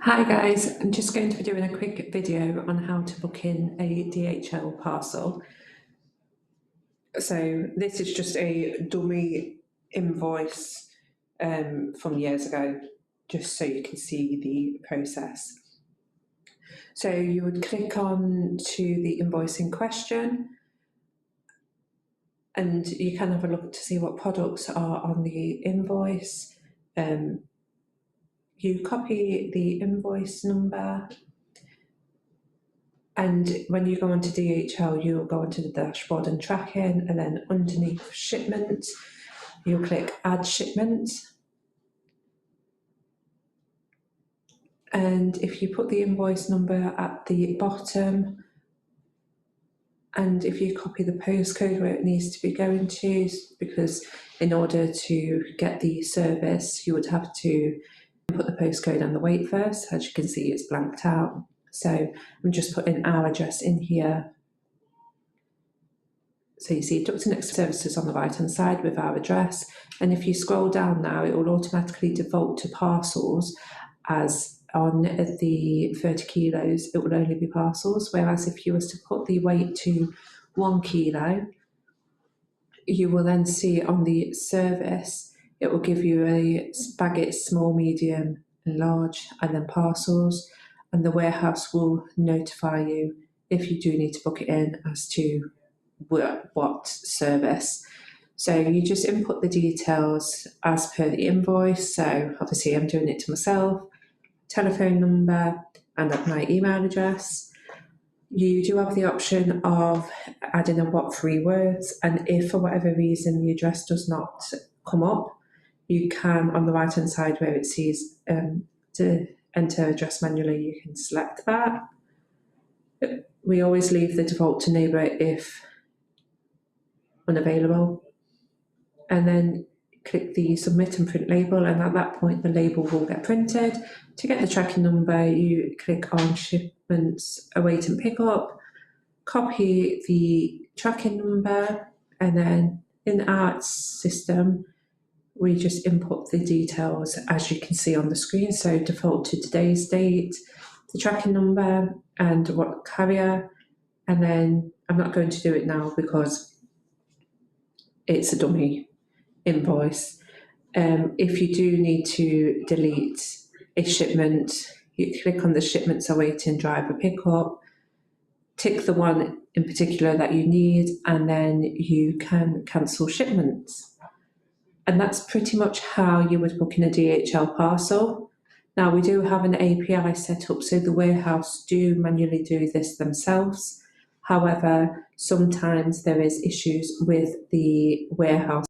Hi guys, I'm just going to be doing a quick video on how to book in a DHL parcel. So this is just a dummy invoice from years ago, just so you can see the process. So you would click on to the invoice in question, and you can have a look to see what products are on the invoice. You copy the invoice number, and when you go onto DHL, you'll go onto the dashboard and tracking, and then underneath shipment, you'll click add shipment. And if you put the invoice number at the bottom, and if you copy the postcode where it needs to be going to, because in order to get the service, you would have to put the postcode and the weight first. As you can see, it's blanked out. So I'm just putting our address in here. So you see Ducting Next Services on the right hand side with our address. And if you scroll down now, it will automatically default to parcels, as on the 30 kilos, it will only be parcels. Whereas if you was to put the weight to 1 kilo, you will then see on the service, it will give you a baguette, small, medium and large, and then parcels. And the warehouse will notify you if you do need to book it in as to what service. So you just input the details as per the invoice. So obviously I'm doing it to myself, telephone number and my email address. You do have the option of adding in what 3 words, and if for whatever reason the address does not come up, you can, on the right hand side where it says to enter address manually, you can select that. We always leave the default to neighbour if unavailable, and then click the submit and print label, and at that point the label will get printed. To get the tracking number, you click on shipments await and pick up, copy the tracking number, and then in our system we just input the details as you can see on the screen. So default to today's date, the tracking number and what carrier, and then I'm not going to do it now because it's a dummy invoice. If you do need to delete a shipment, you click on the shipments awaiting driver pickup, tick the one in particular that you need, and then you can cancel shipments. And that's pretty much how you would book in a DHL parcel. Now we do have an API set up, so the warehouse do manually do this themselves. However, sometimes there is issues with the warehouse